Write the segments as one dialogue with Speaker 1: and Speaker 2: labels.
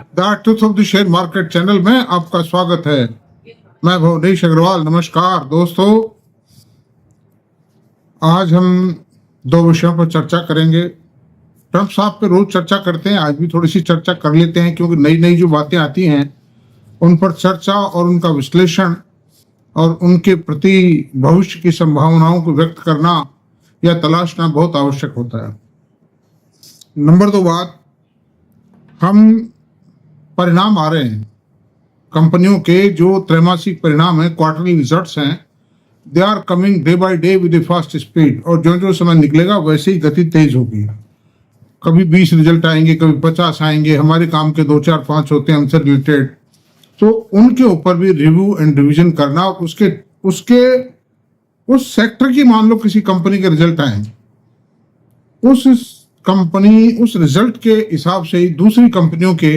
Speaker 1: The truth of the share market channel में आपका स्वागत है। मैं भुवनेश अग्रवाल। नमस्कार दोस्तों, आज हम दो विषयों पर चर्चा करेंगे। ट्रंप साहब पे रोज चर्चा करते हैं, आज भी थोड़ी सी चर्चा कर लेते हैं क्योंकि नई नई जो बातें आती हैं उन पर चर्चा और उनका विश्लेषण और उनके प्रति भविष्य की संभावनाओं को व्यक्त करना या तलाशना बहुत आवश्यक होता है। नंबर 2 बात, हम परिणाम आ रहे हैं कंपनियों के, जो त्रैमासिक परिणाम है, क्वार्टरली रिजल्ट्स हैं, they are coming day by day with a fast speed. और जो जो समय निकलेगा वैसे ही गति तेज होगी। कभी 20 रिजल्ट आएंगे, कभी 50 आएंगे। हमारे काम के 2 4 5 होते हैं हमसे रिलेटेड, तो उनके ऊपर भी रिव्यू एंड रिवीजन करना। उसके उस सेक्टर की, मान लो किसी कंपनी के रिजल्ट आए, उस कंपनी उस रिजल्ट के हिसाब से ही दूसरी कंपनियों के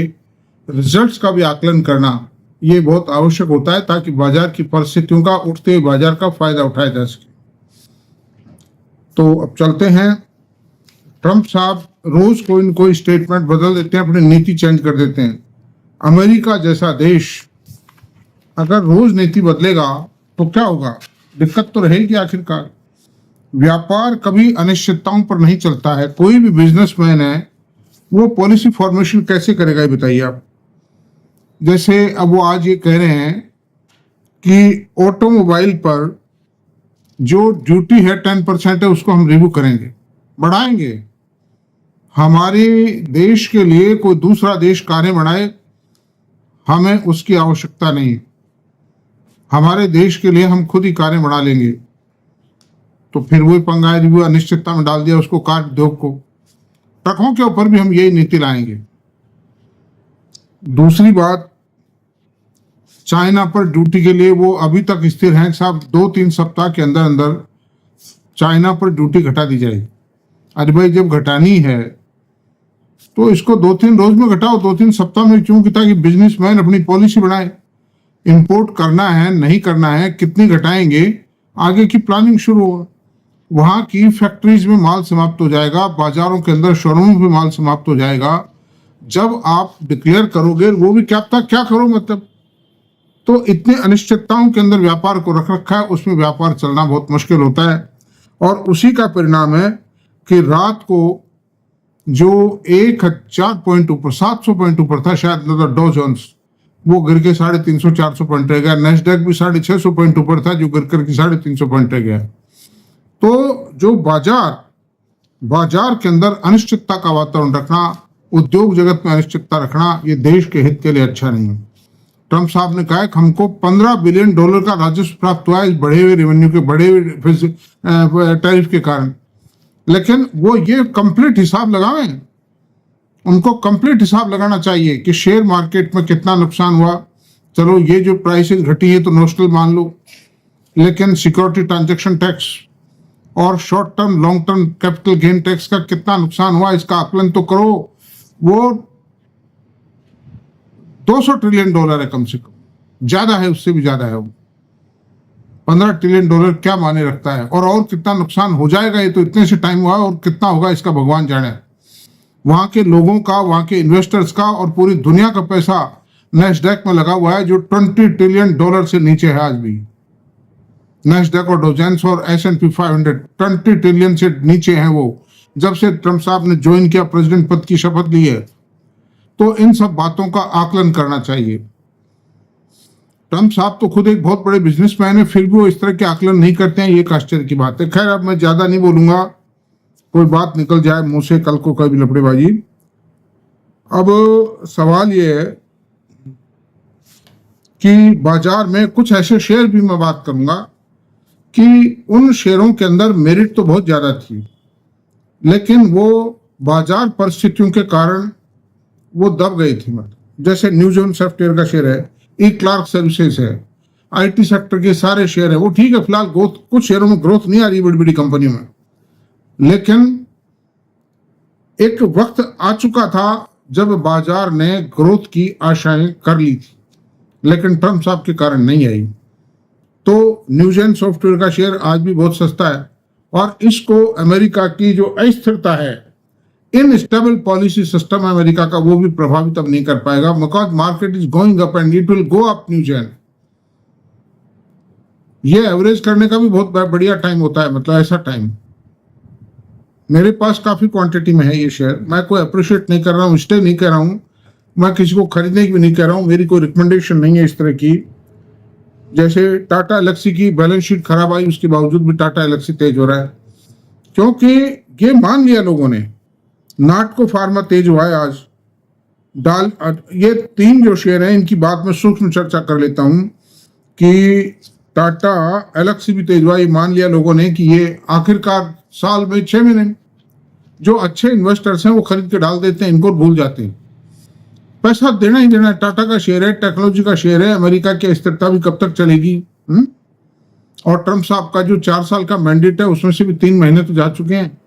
Speaker 1: रिजल्ट्स का भी आकलन करना, ये बहुत आवश्यक होता है ताकि बाजार की परिस्थितियों का, उठते हुए बाजार का फायदा उठाया जा सके। तो अब चलते हैं। ट्रंप साहब रोज कोई न कोई स्टेटमेंट बदल देते हैं, अपनी नीति चेंज कर देते हैं। अमेरिका जैसा देश अगर रोज नीति बदलेगा तो क्या होगा? दिक्कत तो रहेगी। आखिरकार व्यापार कभी अनिश्चितताओं पर नहीं चलता है। कोई भी बिजनेसमैन है, वो पॉलिसी फॉर्मेशन कैसे करेगा ये बताइए आप। जैसे अब वो आज ये कह रहे हैं कि ऑटोमोबाइल पर जो ड्यूटी है 10% है, उसको हम रिव्यू करेंगे, बढ़ाएंगे। हमारे देश के लिए कोई दूसरा देश कारें बढ़ाए, हमें उसकी आवश्यकता नहीं। हमारे देश के लिए हम खुद ही कारें बढ़ा लेंगे। तो फिर वही पंगा, रिव्यू अनिश्चितता में डाल दिया उसको, कार उद्योग को। ट्रकों के ऊपर भी हम यही नीति लाएंगे। दूसरी बात, चाइना पर ड्यूटी के लिए वो अभी तक स्थिर हैं साहब। 2-3 सप्ताह के अंदर अंदर चाइना पर ड्यूटी घटा दी जाएगी। अरे भाई, जब घटानी है तो इसको 2-3 रोज में घटाओ, 2-3 सप्ताह में क्यों? ताकि बिजनेसमैन अपनी पॉलिसी बनाए। इंपोर्ट करना है, नहीं करना है, कितनी घटाएंगे, आगे की प्लानिंग शुरू हो। वहां की फैक्ट्रीज में माल समाप्त हो जाएगा, बाजारों के अंदर शोरूम में माल समाप्त हो जाएगा। जब आप डिक्लेयर करोगे, वो भी क्या पता क्या करो, मतलब। तो इतनी अनिश्चितताओं के अंदर व्यापार को रख रखा है, उसमें व्यापार चलना बहुत मुश्किल होता है। और उसी का परिणाम है कि रात को जो 1000 पॉइंट ऊपर, 700 पॉइंट ऊपर था शायद डॉ जोन्स, वो गिर के 350-400 पॉइंट रह गया। नेस्डैक भी 650 पॉइंट ऊपर था, जो गिर करके 350 पॉइंट रह गया। तो जो बाजार के अंदर अनिश्चितता का वातावरण रखना, उद्योग जगत में अनिश्चितता रखना, ये देश के हित के लिए अच्छा नहीं है। ट्रंप साहब ने कहा है कि हमको $15 बिलियन का राजस्व प्राप्त हुआ है इस बढ़े हुए रेवेन्यू के, बढ़े हुए टैरिफ के कारण। लेकिन वो ये कंप्लीट हिसाब लगावें। उनको कंप्लीट हिसाब लगाना चाहिए कि शेयर मार्केट में कितना नुकसान हुआ। चलो, ये जो प्राइसेस घटी है तो नोशनल मान लो, लेकिन सिक्योरिटी ट्रांजैक्शन टैक्स और short term long term capital gain tax का कितना नुकसान हुआ, इसका आकलन तो करो। वो $200 ट्रिलियन है, कम से कम। ज्यादा है, उससे भी ज्यादा है वो। $15 ट्रिलियन क्या माने रखता है? और कितना नुकसान हो जाएगा, ये तो इतने से टाइम हुआ है, और कितना होगा इसका भगवान जाने। वहां के लोगों का, वहां के इन्वेस्टर्स का और पूरी दुनिया का पैसा नेस्डैक में लगा हुआ है, जो $20 ट्रिलियन से नीचे है आज भी। नेस्डैक और डोजेंस और S&P 500 20 ट्रिलियन से नीचे हैं वो, जब से ट्रंप साहब ने ज्वाइन किया, प्रेसिडेंट पद की शपथ ली है। तो इन सब बातों का आकलन करना चाहिए। ट्रंप साहब तो खुद एक बहुत बड़े बिजनेसमैन है, फिर भी वो इस तरह के आकलन नहीं करते हैं, ये एक आश्चर्य की बात है। खैर, अब मैं ज्यादा नहीं बोलूंगा, कोई बात निकल जाए मुंह से, कल को कभी लफड़ेबाजी। अब सवाल ये है कि बाजार में कुछ ऐसे शेयर भी मैं बात करूंगा कि उन शेयरों के अंदर मेरिट तो बहुत ज्यादा थी, लेकिन वो बाजार परिस्थितियों के कारण वो दब गई थी। मतलब जैसे न्यूजन सॉफ्टवेयर का शेयर है, ई क्लार्क सर्विसेज है, IT सेक्टर के सारे शेयर है। वो ठीक है, फिलहाल ग्रोथ, कुछ शेयरों में ग्रोथ नहीं आ रही बड़ी बड़ी कंपनियों में, लेकिन एक वक्त आ चुका था जब बाजार ने ग्रोथ की आशाएं कर ली थी, लेकिन ट्रंप साहब के कारण नहीं आई। तो न्यूजन सॉफ्टवेयर का शेयर आज भी बहुत सस्ता है, और इसको अमेरिका की जो अस्थिरता है, इनस्टेबल पॉलिसी सिस्टम अमेरिका का, वो भी प्रभावित अब नहीं कर पाएगा, because market is going up and it will go up new Jain. ये एवरेज करने का भी बहुत बढ़िया टाइम होता है, मतलब ऐसा टाइम। मेरे पास काफी क्वांटिटी में है ये शेयर, मैं कोई अप्रिशिएट नहीं कर रहा हूँ, स्टे नहीं कर रहा हूँ, मैं किसी को खरीदने की भी नहीं कह रहा हूँ, मेरी कोई रिकमेंडेशन नहीं है इस तरह की। जैसे टाटा एलेक्सी की बैलेंस शीट खराब आई, उसके बावजूद भी टाटा एलेक्सी तेज हो रहा है, क्योंकि ये मान लिया लोगों ने। नाटको फार्मा तेज हुआ है आज। ये तीन जो शेयर हैं इनकी बात में सूक्ष्म चर्चा कर लेता हूं कि टाटा एलेक्सी भी तेज हुआ, ये मान लिया लोगों ने कि ये आखिरकार साल में 6 महीने जो अच्छे इन्वेस्टर्स हैं वो खरीद के डाल देते हैं, इनको भूल जाते हैं। पैसा देना ही देना है। टाटा का शेयर है, टेक्नोलॉजी का शेयर है, अमेरिका की स्थिरता भी कब तक चलेगी। और ट्रम्प साहब का जो 4 साल का मैंडेट है उसमें से भी 3 महीने तो जा चुके हैं,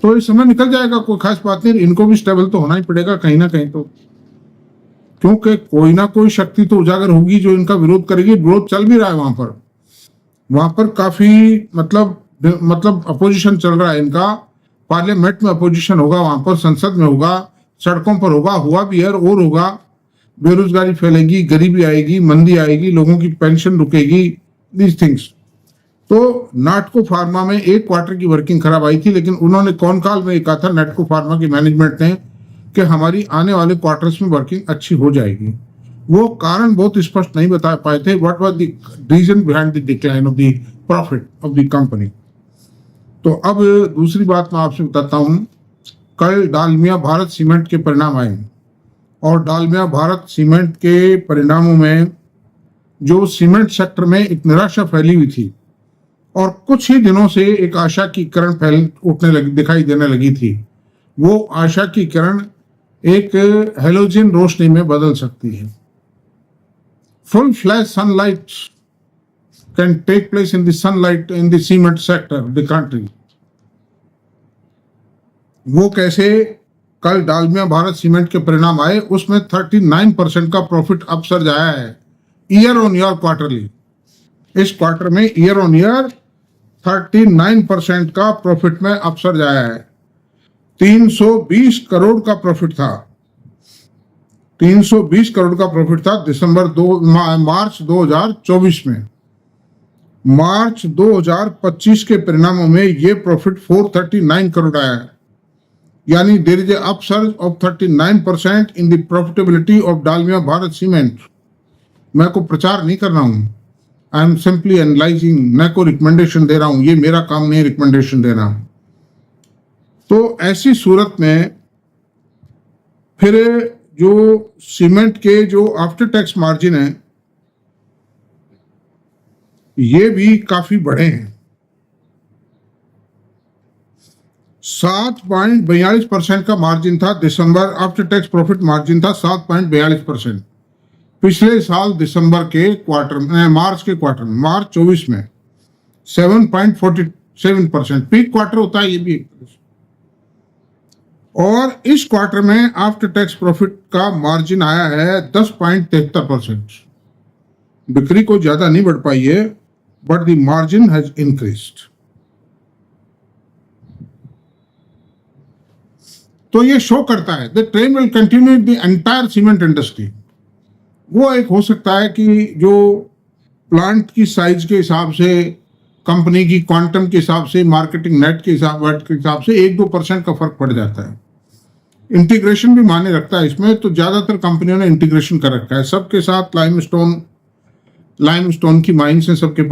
Speaker 1: तो ये समय निकल जाएगा, कोई खास बात नहीं। इनको भी स्टेबल तो होना ही पड़ेगा कहीं ना कहीं, तो क्योंकि कोई ना कोई शक्ति तो उजागर होगी जो इनका विरोध करेगी। विरोध चल भी रहा है वहां पर काफी मतलब अपोजिशन चल रहा है इनका। पार्लियामेंट में अपोजिशन होगा, वहां पर संसद में होगा, सड़कों पर होगा, हुआ भी है और होगा। बेरोजगारी फैलेगी, गरीबी आएगी, मंदी आएगी, लोगों की पेंशन रुकेगी, दीज थिंग्स। तो नाटको फार्मा में 1 क्वार्टर की वर्किंग खराब आई थी, लेकिन उन्होंने कौन काल में कहा था नाटको फार्मा की मैनेजमेंट ने कि हमारी आने वाले क्वार्टर्स में वर्किंग अच्छी हो जाएगी। वो कारण बहुत स्पष्ट नहीं बता पाए थे, what was the reason behind the decline of the profit of the company. तो अब दूसरी बात मैं आपसे बताता हूं। कल डालमिया भारत सीमेंट के परिणाम आए और डालमिया भारत सीमेंट के परिणामों में जो सीमेंट सेक्टर में एक निराशा फैली हुई थी और कुछ ही दिनों से एक आशा की किरण दिखाई देने लगी थी। वो आशा की किरण एक हेलोजन रोशनी में बदल सकती है। Full flash sunlight can take place in the sunlight in the cement sector of the country. वो कैसे? कल डालमिया भारत सीमेंट के परिणाम आए, उसमें 39% का प्रॉफिट अपसर्ज आया है ईयर ऑन ईयर क्वार्टरली। इस क्वार्टर में ईयर ऑन ईयर 39% का प्रॉफिट में अपसर्ज आया है। 320 करोड़ का प्रॉफिट था, 320 करोड़ का प्रॉफिट था मार्च 2024 में। मार्च 2025 के परिणामों में ये प्रॉफिट 439 करोड़ आया है, यानी there is a upsurge of 39% in the profitability of Dalmia Bharat cement. मैं को प्रचार नहीं कर रहा हूं, आई एम सिंपली एनालाइजिंग, मैं को रिकमेंडेशन दे रहा हूं, ये मेरा काम नहीं रिकमेंडेशन देना। तो ऐसी सूरत में फिर जो सीमेंट के जो आफ्टर टैक्स मार्जिन है ये भी काफी बढ़े हैं। 7.42% का मार्जिन था दिसंबर, आफ्टर टैक्स प्रॉफिट मार्जिन था 7.42%। पिछले साल दिसंबर के क्वार्टर में, मार्च के क्वार्टर में, मार्च 24 में 7.47%, पीक क्वार्टर होता है ये भी। और इस क्वार्टर में आफ्टर टैक्स प्रॉफिट का मार्जिन आया है 10.73%। बिक्री को ज्यादा नहीं बढ़ पाई है, but the margin has increased. तो ये शो करता है the trend will continue the entire cement industry. वो एक हो सकता है कि जो प्लांट की साइज के हिसाब से, कंपनी की क्वांटम के हिसाब से, मार्केटिंग नेट के हिसाब से 1-2% का फर्क पड़ जाता है। इंटीग्रेशन भी माने रखता है इसमें, तो ज्यादातर कंपनियों ने इंटीग्रेशन कर रखा है। सबके साथ लाइमस्टोन की माइंस है सबके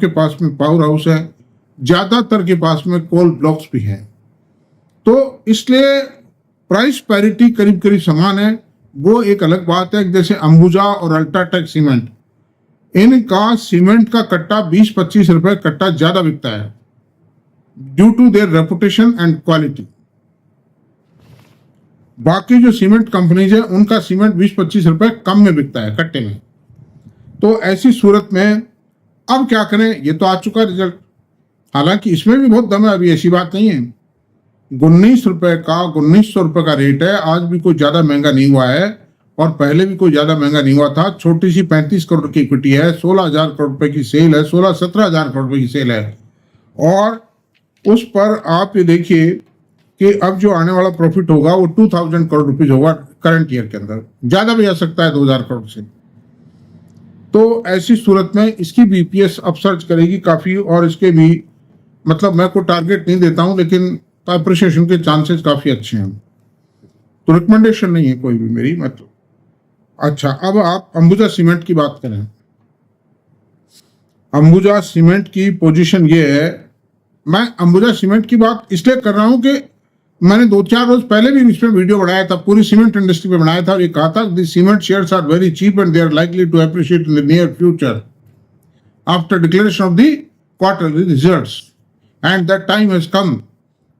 Speaker 1: पास में पावर हाउस है, ज्यादातर के पास में कोल ब्लॉक्स भी हैं। तो इसलिए प्राइस पैरिटी करीब करीब समान है। वो एक अलग बात है, जैसे अंबुजा और अल्ट्राटेक सीमेंट, इनका सीमेंट का कट्टा 20-25 रुपए कट्टा ज्यादा बिकता है due to their reputation and quality. बाकी जो सीमेंट कंपनीज है उनका सीमेंट 20-25 रुपए कम में बिकता है कट्टे में। तो ऐसी सूरत में अब क्या करें? ये तो आ चुका रिजल्ट, हालांकि इसमें भी बहुत दम है, अभी ऐसी बात नहीं है। 1900 रुपए का रेट है, आज भी कोई ज्यादा महंगा नहीं हुआ है और पहले भी कोई ज्यादा महंगा नहीं हुआ था। छोटी सी 35 करोड़ की इक्विटी है, 16,000 करोड़ रुपए की सेल है, 16-17 हजार करोड़ रुपए की सेल है। और उस पर आप ये देखिए कि अब जो आने वाला प्रॉफिट होगा वो 2000 करोड़ रुपीज होगा करंट ईयर के अंदर, ज्यादा भी जा सकता है 2000 करोड़ से। तो ऐसी सूरत में इसकी बीपीएस अपसर्ज करेगी काफी, और इसके भी मतलब मैं को टारगेट नहीं देता हूं, लेकिन अप्रिशिएशन के चांसेस काफी अच्छे हैं। तो रिकमेंडेशन नहीं है कोई भी मेरी, मतलब। अच्छा, अब आप अंबुजा सीमेंट की बात करें। अंबुजा सीमेंट की पोजीशन ये है, मैं अंबुजा सीमेंट की बात इसलिए कर रहा हूं कि मैंने 2-4 रोज पहले भी इसमें वीडियो बनाया था, पूरी सीमेंट इंडस्ट्री पे बनाया था, और ये कहा था the cement shares are very cheap and they are likely to appreciate in the near future after declaration of the quarterly results and that time has come.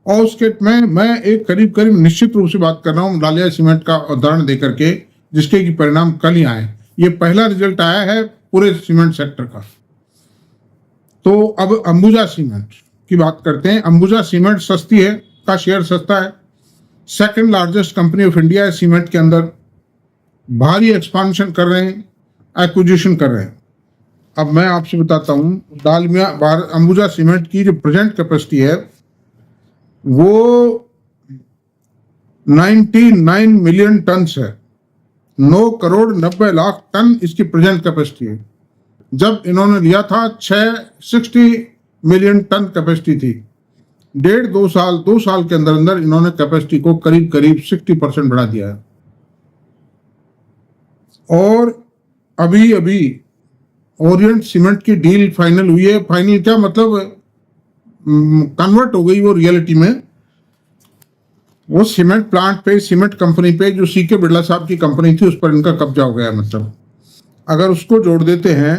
Speaker 1: और उसके मैं एक करीब निश्चित रूप से बात कर रहा हूँ डालिया सीमेंट का उदाहरण देकर के, जिसके की परिणाम कल ही आए। ये पहला रिजल्ट आया है पूरे सीमेंट सेक्टर का। तो अब अंबुजा सीमेंट की बात करते हैं। अंबुजा सीमेंट सस्ती है, का शेयर सस्ता है, second largest company of India है सीमेंट के अंदर, भारी एक्सपांशन कर रहे हैं, एक्विजिशन कर रहे हैं। अब मैं आपसे बताता हूँ डालमिया अंबुजा सीमेंट की जो प्रेजेंट कैपेसिटी है वो 99 मिलियन टन है, 9 करोड़ 90 लाख टन इसकी प्रेजेंट कैपेसिटी है। जब इन्होंने लिया था 60 मिलियन टन कैपेसिटी थी। 2 साल के अंदर अंदर इन्होंने कैपेसिटी को करीब 60% बढ़ा दिया है। और अभी ओरिएंट सीमेंट की डील फाइनल हुई है। फाइनल क्या मतलब, कन्वर्ट हो गई वो रियलिटी में। वो सीमेंट प्लांट पे, सीमेंट कंपनी पे जो सीके बिरला साहब की कंपनी थी, उस पर इनका कब्जा हो गया। मतलब अगर उसको जोड़ देते हैं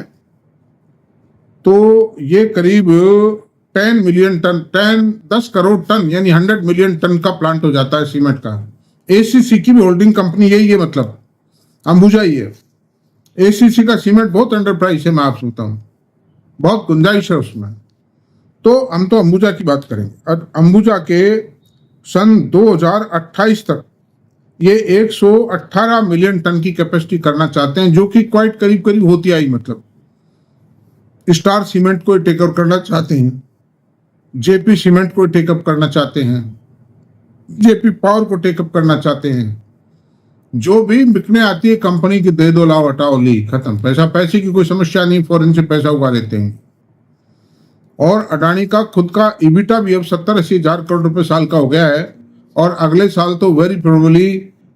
Speaker 1: तो ये करीब 10 करोड़ टन यानी 100 मिलियन टन का प्लांट हो जाता है सीमेंट का। एसीसी की भी होल्डिंग कंपनी यही है, मतलब अंबुजा ही है। एसीसी का सीमेंट बहुत अंडरप्राइस है, मैं आपसे बताऊं, बहुत गुंजाइश है उसमें। तो हम तो अंबुजा की बात करेंगे। अंबुजा के सन 2028 तक ये 118 मिलियन टन की कैपेसिटी करना चाहते हैं, जो कि क्वाइट करीब होती आई। मतलब स्टार सीमेंट को टेक ओवर करना चाहते हैं, जेपी सीमेंट को टेकअप करना चाहते हैं, जेपी पावर को टेकअप करना चाहते हैं। जो भी बिकने आती है कंपनी की दे दो, लाओ हटाओ, ली, खत्म। पैसे की कोई समस्या नहीं, फॉरेन से पैसा उगा लेते हैं। और अडानी का खुद का ईबिटा भी अब 70-80 हजार करोड़ रुपए साल का हो गया है, और अगले साल तो very probably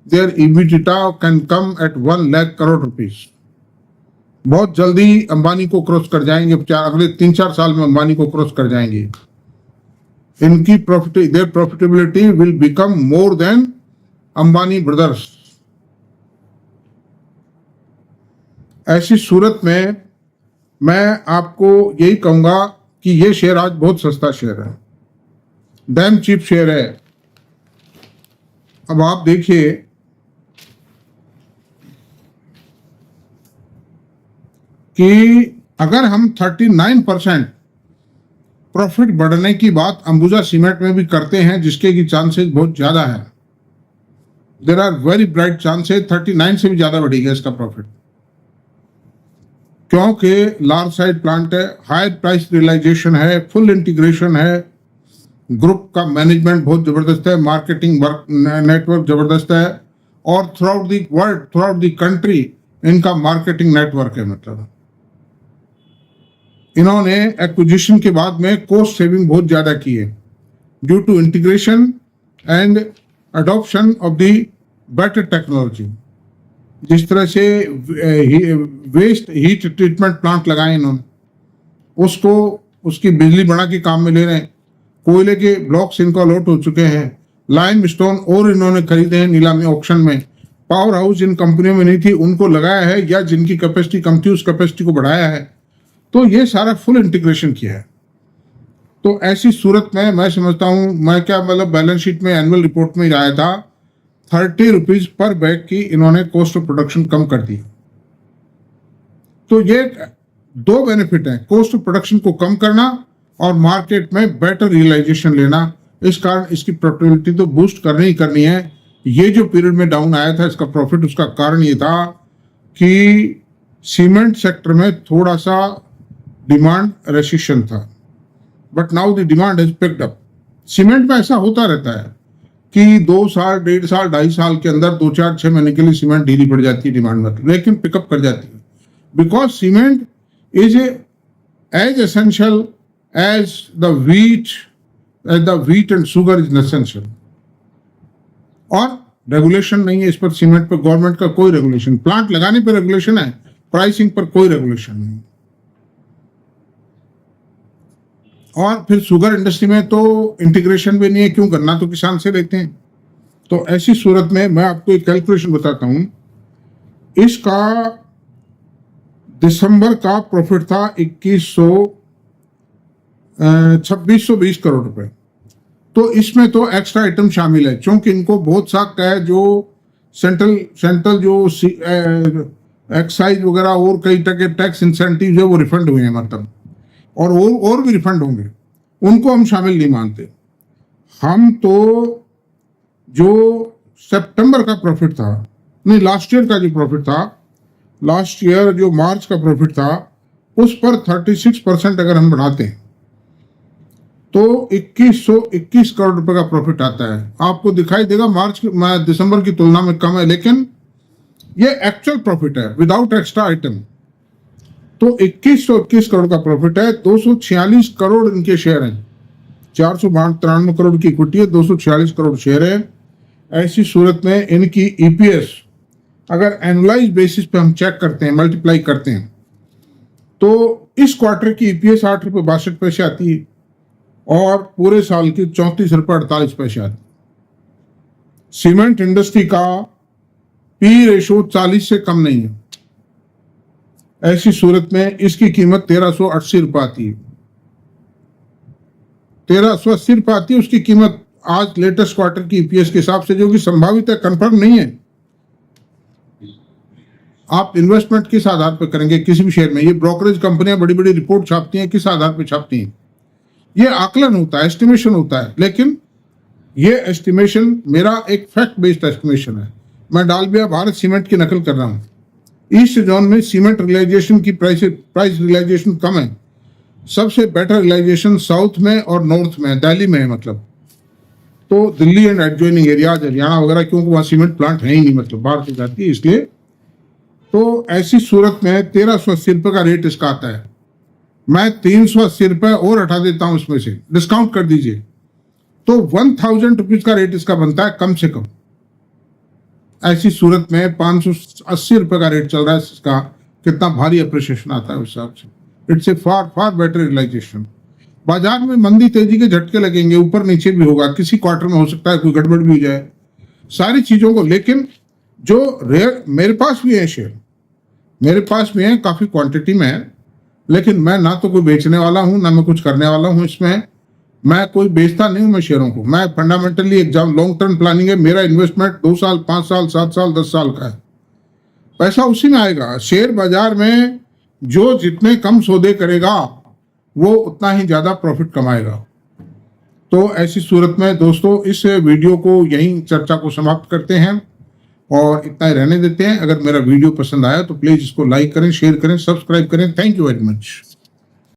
Speaker 1: their EBITDA can come at 1 lakh crore rupees. बहुत जल्दी अंबानी को क्रॉस कर जाएंगे, अगले 3-4 साल में अंबानी को क्रॉस कर जाएंगे। इनकी their profitability will become more than Ambani brothers. ऐसी सूरत में मैं आपको यही कहूंगा कि ये शेयर आज बहुत सस्ता शेयर है, डैम चीप शेयर है। अब आप देखिए कि अगर हम 39% प्रॉफिट बढ़ने की बात अंबुजा सीमेंट में भी करते हैं, जिसके की चांसेस बहुत ज्यादा है, there are very bright chances 39 से भी ज्यादा बढ़ेगा इसका प्रॉफिट, क्योंकि लार्ज साइज प्लांट है, हाई प्राइस रियलाइजेशन है, फुल इंटीग्रेशन है, ग्रुप का मैनेजमेंट बहुत जबरदस्त है, मार्केटिंग नेटवर्क जबरदस्त है, और throughout the world, throughout the country इनका मार्केटिंग नेटवर्क है। मतलब इन्होंने एक्विजिशन के बाद में कॉस्ट सेविंग बहुत ज्यादा की है due to integration and adoption of the better technology. जिस तरह से वेस्ट हीट ट्रीटमेंट प्लांट लगाए इन्होंने, उसको उसकी बिजली बना के काम में ले रहे हैं। कोयले के ब्लॉक्स इनको अलॉट हो चुके हैं, लाइम स्टोन और इन्होंने खरीदे हैं नीलामी ऑक्शन में। पावर हाउस जिन कंपनियों में नहीं थी उनको लगाया है, या जिनकी कैपेसिटी कम थी उस कैपेसिटी को बढ़ाया है। तो ये सारा फुल इंटीग्रेशन किया है। तो ऐसी सूरत में मैं समझता हूँ, मैं क्या मतलब बैलेंस शीट में एनुअल रिपोर्ट में ही आया था 30 रुपीज पर बैग की इन्होंने कॉस्ट ऑफ प्रोडक्शन कम कर दी। तो ये 2 बेनिफिट हैं, कॉस्ट ऑफ प्रोडक्शन को कम करना और मार्केट में बेटर रियलाइजेशन लेना। इस कारण इसकी प्रॉफिटेबिलिटी तो बूस्ट करनी ही करनी है। ये जो पीरियड में डाउन आया था इसका प्रॉफिट, उसका कारण ये था कि सीमेंट सेक्टर में थोड़ा सा डिमांड रेसिशन था, but now the demand has picked up. Cement में ऐसा होता रहता है, कि 2 साल, 1.5 साल, 2.5 साल के अंदर 2, 4, 6 महीने के लिए सीमेंट ढीली पड़ जाती है डिमांड में, लेकिन पिकअप कर जाती है, because cement is as essential as the wheat and sugar is essential. और रेगुलेशन नहीं है इस पर, सीमेंट पर गवर्नमेंट का कोई रेगुलेशन, प्लांट लगाने पर रेगुलेशन है, प्राइसिंग पर कोई रेगुलेशन नहीं। और फिर शुगर इंडस्ट्री में तो इंटीग्रेशन भी नहीं है, क्यों करना, तो किसान से लेते हैं। तो ऐसी सूरत में मैं आपको एक कैलकुलेशन बताता हूं, इसका दिसंबर का प्रॉफिट था 2620 करोड़ रुपए। तो इसमें तो एक्स्ट्रा आइटम शामिल है, क्योंकि इनको बहुत सा है जो सेंट्रल जो एक्साइज वगैरह और कई तरह के टैक्स इंसेंटिव है वो रिफंड हुए हैं, मतलब और भी रिफंड होंगे, उनको हम शामिल नहीं मानते। हम तो जो सितंबर का प्रॉफिट था, नहीं लास्ट ईयर का जो प्रॉफिट था, लास्ट ईयर जो मार्च का प्रॉफिट था, उस पर 36% अगर हम बढ़ाते हैं तो 2121 करोड़ रुपए का प्रॉफिट आता है। आपको दिखाई देगा दिसंबर की तुलना में कम है, लेकिन ये एक्चुअल प्रॉफिट है विदाउट एक्स्ट्रा आइटम। तो 2121 करोड़ का प्रॉफिट है, 246 करोड़ इनके शेयर हैं, 493 करोड़ की इक्विटी है, 246 करोड़ शेयर है। ऐसी सूरत में इनकी ईपीएस अगर एनुअलाइज बेसिस पे हम चेक करते हैं, मल्टीप्लाई करते हैं, तो इस क्वार्टर की ईपीएस 8.62 आती है और पूरे साल की 34.48 आती है। सीमेंट इंडस्ट्री का पी रेशो 40 से कम नहीं है। ऐसी सूरत में इसकी कीमत 1380 रुपये आती है, 1380 रुपये आती है उसकी कीमत आज लेटेस्ट क्वार्टर की ईपीएस के हिसाब से, जो कि संभावित है, कंफर्म नहीं है। आप इन्वेस्टमेंट किस आधार पर करेंगे किसी भी शेयर में? ये ब्रोकरेज कंपनियां बड़ी बड़ी रिपोर्ट छापती हैं, किस आधार पर छापती हैं? ये आकलन होता है, एस्टिमेशन होता है, लेकिन ये एस्टिमेशन मेरा एक फैक्ट बेस्ड एस्टिमेशन है। मैं डालमिया भारत सीमेंट की नकल कर रहा हूँ। ईस्ट जोन में सीमेंट रियलाइजेशन की प्राइस रियलाइजेशन कम है, सबसे बेटर रियलाइजेशन साउथ में और नॉर्थ में, दिल्ली में है, मतलब तो Delhi and adjoining area, Haryana वगैरह, क्योंकि वहाँ सीमेंट प्लांट है ही नहीं, मतलब बाहर से जाती है, इसलिए। तो ऐसी सूरत में 1380 रुपये का रेट इसका आता है। मैं 380 रुपये और हटा देता हूँ, उसमें से डिस्काउंट कर दीजिए, तो 1000 रुपीज का रेट इसका बनता है कम से कम। ऐसी सूरत में 580 रुपये का रेट चल रहा है इसका, कितना भारी अप्रिसिएशन आता है उस हिसाब से। It's a far better realization. बाजार में मंदी तेजी के झटके लगेंगे, ऊपर नीचे भी होगा, किसी क्वार्टर में हो सकता है कोई गड़बड़ भी हो जाए, सारी चीजों को। लेकिन जो रेयर मेरे पास भी है शेयर, मेरे पास भी है, काफी क्वांटिटी में है, लेकिन मैं ना तो कोई बेचने वाला हूं ना मैं कुछ करने वाला हूं इसमें। मैं कोई बेचता नहीं हूं मैं शेयरों को। मैं fundamentally exam long term planning है मेरा। इन्वेस्टमेंट 2 साल, 5 साल, 7 साल, 10 साल का है, पैसा उसी में आएगा। शेयर बाजार में जो जितने कम सौदे करेगा वो उतना ही ज्यादा प्रॉफिट कमाएगा। तो ऐसी सूरत में दोस्तों इस वीडियो को यहीं चर्चा को समाप्त करते हैं और इतना ही रहने देते हैं। अगर मेरा वीडियो पसंद आया तो प्लीज इसको लाइक करें, शेयर करें, सब्सक्राइब करें। Thank you very much.